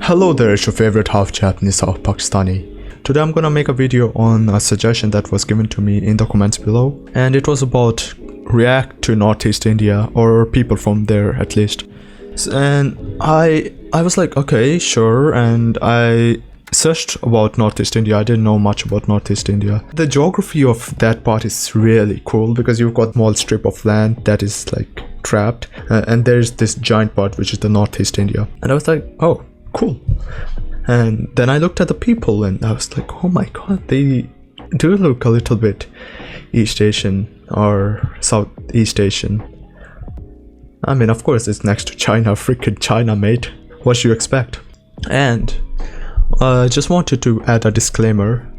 Hello there, it's your favorite half Japanese, half Pakistani. Today I'm gonna make a video on a suggestion that was given to me in the comments below, and it was about react to Northeast India, or people from there at least. And I was like, okay, sure, and I searched about Northeast India. I didn't know much about Northeast India. The geography of that part is really cool because you've got a small strip of land that is like trapped, and there's this giant part which is the Northeast India. And I was like, oh, cool. And then I looked at the people and I was like, oh my god, they do look a little bit East Asian or Southeast Asian. I mean, of course it's next to China, freaking China, mate. What should you expect? And I just wanted to add a disclaimer.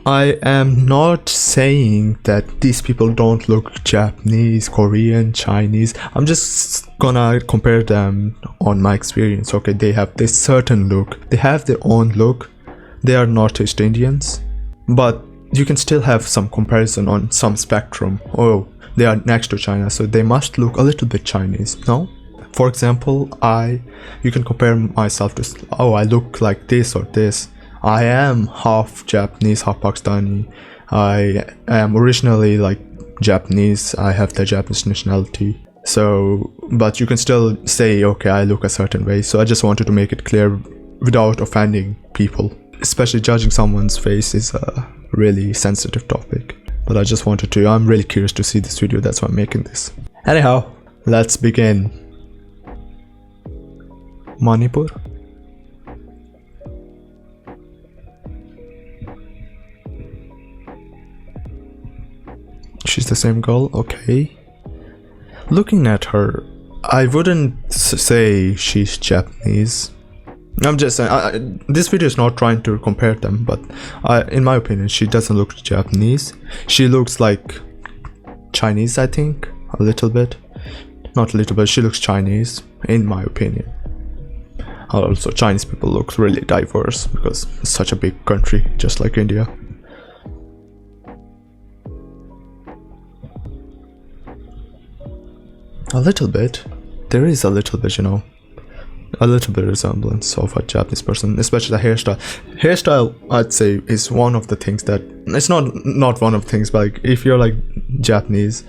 I am not saying that these people don't look Japanese, Korean, Chinese. I'm just gonna compare them on my experience. Okay, they have this certain look. They have their own look. They are Northeast Indians. But you can still have some comparison on some spectrum. Oh, they are next to China, so they must look a little bit Chinese, no? For example, you can compare myself to, oh, I look like this or this. I am half Japanese, half Pakistani. I am originally like Japanese. I have the Japanese nationality. So, but you can still say, okay, I look a certain way. So I just wanted to make it clear without offending people. Especially judging someone's face is a really sensitive topic. But I just wanted to, I'm really curious to see this video. That's why I'm making this. Anyhow, let's begin. Manipur. She's the same girl, okay. Looking at her, I wouldn't say she's Japanese. I'm just saying, this video is not trying to compare them, but in my opinion, she doesn't look Japanese. She looks like Chinese, I think, a little bit. Not a little bit, she looks Chinese, in my opinion. Also, Chinese people look really diverse because it's such a big country, just like India. A little bit. There is a little bit, you know. A little bit resemblance of a Japanese person, especially the hairstyle. Hairstyle, I'd say, is one of the things that... It's not one of the things, but like, if you're like Japanese,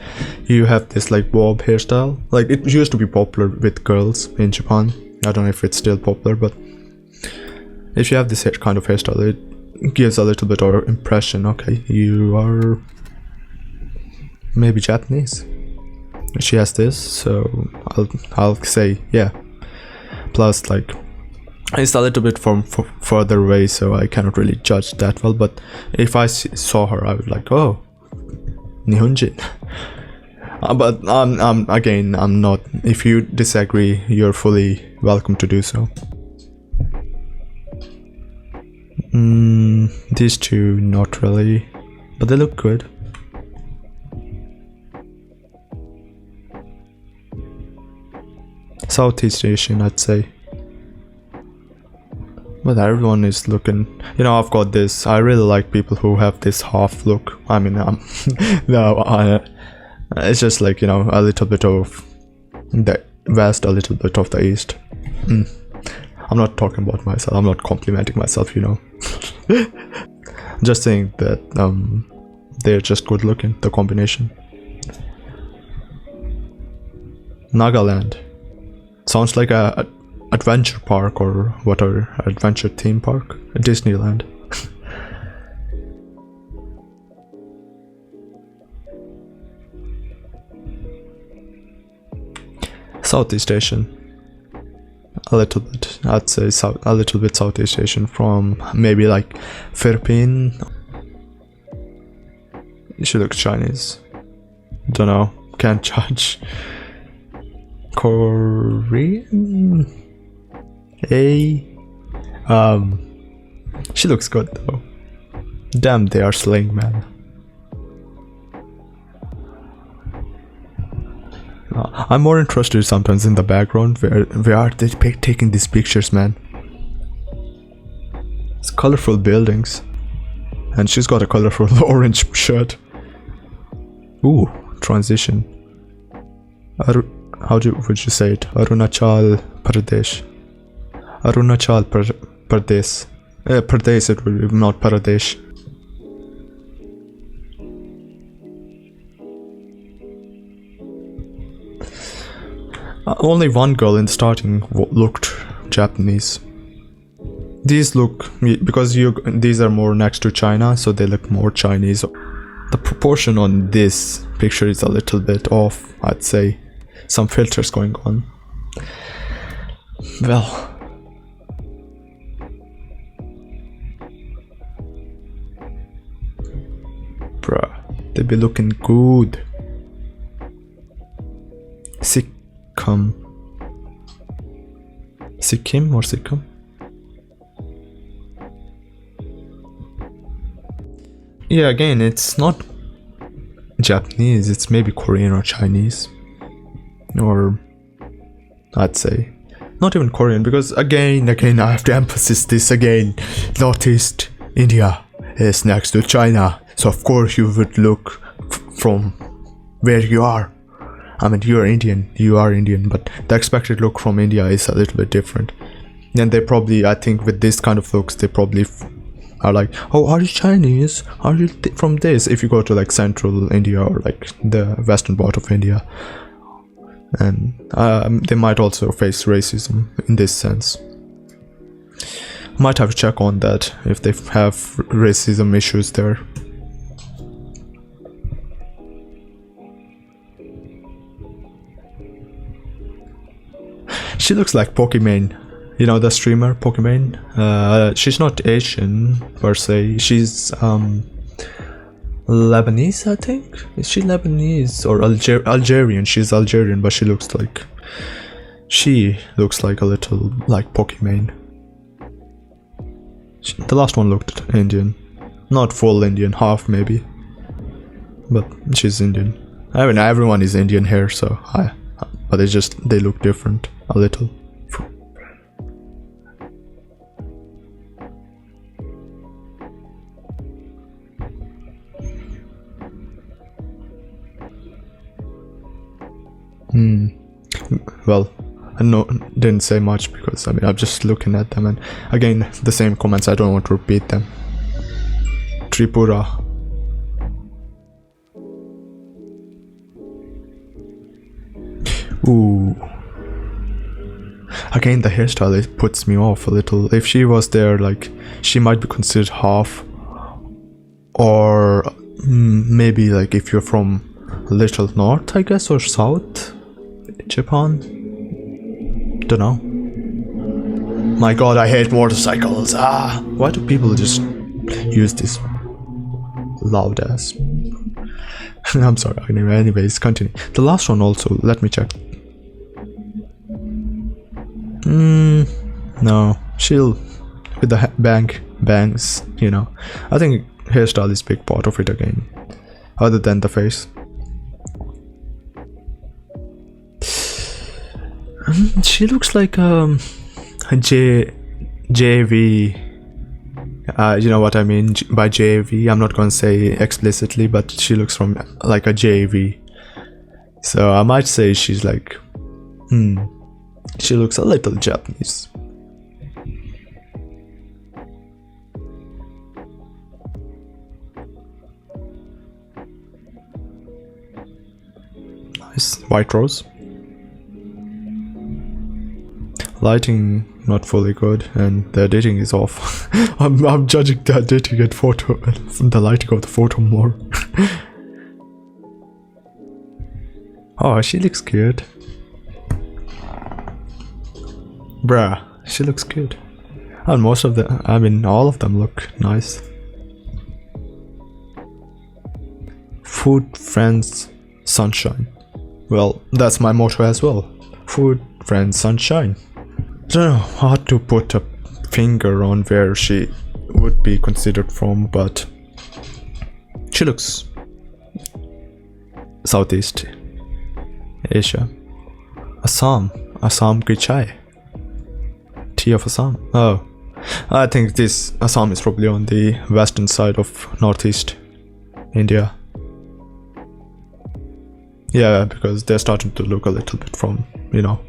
you have this like bob hairstyle. Like, it used to be popular with girls in Japan. I don't know if it's still popular, but if you have this kind of hairstyle, it gives a little bit of impression. Okay, you are maybe Japanese. She has this, so I'll say yeah. Plus, like, it's a little bit from further away, so I cannot really judge that well. But if I saw her, I would like, oh, Nihonjin. But again, I'm not. If you disagree, you're fully welcome to do so. These two, not really, but they look good. Southeast Asian, I'd say. But everyone is looking, you know, I've got this, I really like people who have this half look. I mean, it's just like, you know, a little bit of the west, a little bit of the east. I'm not talking about myself, I'm not complimenting myself, you know. Just saying that they're just good looking, the combination. Nagaland. Sounds like a adventure park or whatever, adventure theme park, Disneyland. Southeast Asian, a little bit. I'd say a little bit Southeast Asian, from maybe like Philippines. She looks Chinese. Don't know, can't judge. Korean? She looks good though. Damn, they are slaying, man. I'm more interested sometimes in the background. Where are they taking these pictures, man? It's colorful buildings. And she's got a colorful orange shirt. Ooh, transition. Would you say it? Arunachal Pradesh. Arunachal Pradesh. Pradesh it will be, not Paradesh. Only one girl in the starting looked Japanese. These look, because these are more next to China, so they look more Chinese. The proportion on this picture is a little bit off, I'd say. Some filters going on. Well, bruh, they be looking good. Sikkim or Sikkim? Yeah, again, it's not Japanese, it's maybe Korean or Chinese. Or I'd say not even Korean, because again I have to emphasize this again. Northeast India is next to China, so of course you would look from where you are. I mean, you are Indian, but the expected look from India is a little bit different. And they probably, I think with this kind of looks, they probably are like, oh, are you Chinese? Are you from this? If you go to like central India or like the western part of India. And they might also face racism in this sense. Might have to check on that if they have racism issues there. She looks like Pokimane, you know, the streamer Pokimane. She's not Asian per se. She's Lebanese, I think. Is she Lebanese or Algerian? She's Algerian, but she looks like a little like Pokimane. The last one looked Indian, not full Indian, half maybe, but she's Indian. I mean, everyone is Indian here, so but they look different a little. Well, I didn't say much because I mean I'm just looking at them, and again the same comments, I don't want to repeat them. Tripura. Ooh. Again, the hairstyle, it puts me off a little. If she was there, like, she might be considered half, or maybe like if you're from little north, I guess, or south Japan. Don't know. My god, I hate motorcycles. Why do people just use this loud ass? I'm sorry. Anyways, continue. The last one also, let me check. No, she'll with the bangs, you know. I think hairstyle is a big part of it again, other than the face. She looks like a JV. You know what I mean by JV. I'm not gonna say explicitly, but she looks from like a JV. So I might say she's like, she looks a little Japanese. Nice white rose. Lighting not fully good, and the editing is off. I'm judging the editing and the lighting of the photo more. Oh, she looks good. Bruh, she looks good. And most of them, I mean all of them look nice. Food, friends, sunshine. Well, that's my motto as well. Food, friends, sunshine. I don't know how to put a finger on where she would be considered from, but she looks Southeast Asia. Assam ki chai. Tea of Assam. Oh, I think this Assam is probably on the western side of Northeast India. Yeah, because they're starting to look a little bit from, you know,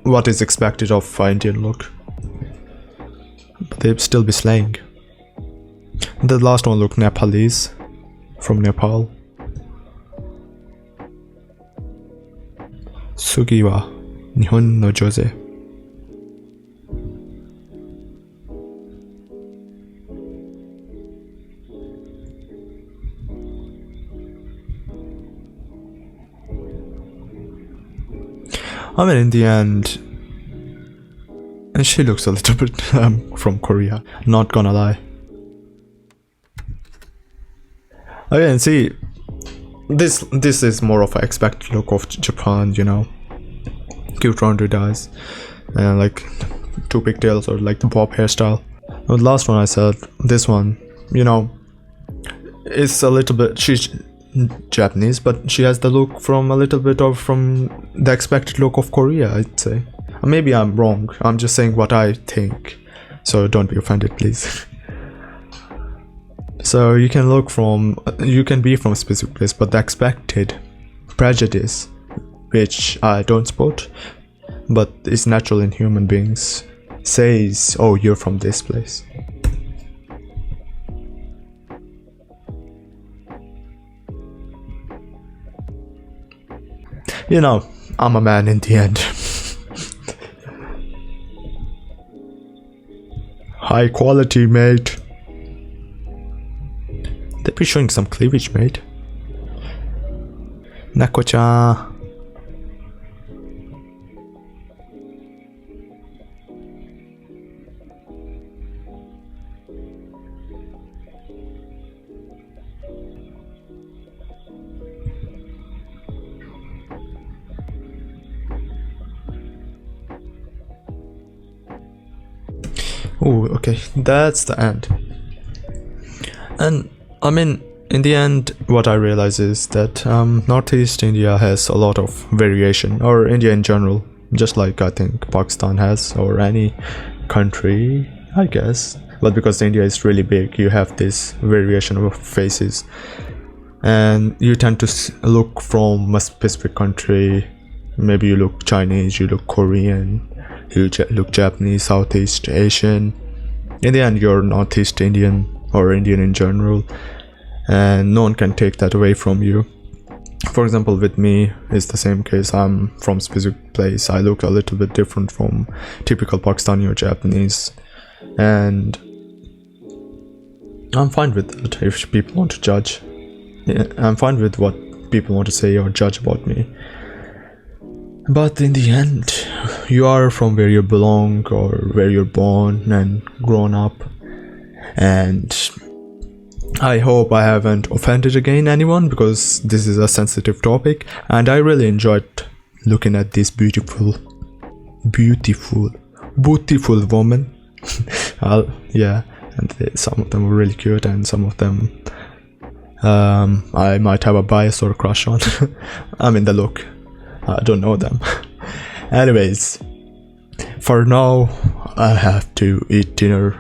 what is expected of Indian look. they'd still be slaying. The last one looked Nepalese, from Nepal. Sugiwa Nihon no Jose. I mean, in the end, and she looks a little bit from Korea, not gonna lie. Again, see, this is more of an expected look of Japan, you know. Cute rounded eyes, and like two pigtails, or like the bob hairstyle. The last one I said, this one, you know, it's a little bit, she's Japanese, but she has the look from a little bit of from the expected look of Korea, I'd say. Maybe I'm wrong, I'm just saying what I think, so don't be offended, please. So you can be from a specific place, but the expected prejudice, which I don't support, but it's natural in human beings, says, oh, you're from this place. You know, I'm a man in the end. High quality, mate. They be showing some cleavage, mate. Nako-chan. Oh, okay, that's the end. And I mean, in the end, what I realize is that Northeast India has a lot of variation, or India in general, just like I think Pakistan has, or any country, I guess. But because India is really big, you have this variation of faces, and you tend to look from a specific country. Maybe you look Chinese, you look Korean, you look Japanese, Southeast Asian. In the end, you're Northeast Indian, or Indian in general, and no one can take that away from you. For example, with me, it's the same case. I'm from a specific place. I look a little bit different from typical Pakistani or Japanese, and I'm fine with that. If people want to judge, yeah, I'm fine with what people want to say or judge about me. But in the end, you are from where you belong, or where you're born and grown up. And I hope I haven't offended again anyone, because this is a sensitive topic, and I really enjoyed looking at this beautiful woman. Yeah, and some of them were really cute, and some of them I might have a bias or a crush on. I mean, the look, I don't know them. Anyways, for now I have to eat dinner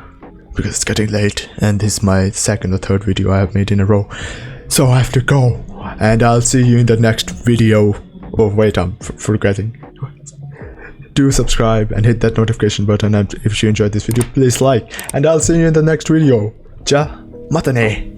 because it's getting late, and this is my second or third video I have made in a row, so I have to go, and I'll see you in the next video. Oh wait, I'm forgetting. Do subscribe and hit that notification button, and if you enjoyed this video, please like, and I'll see you in the next video. Ja matane.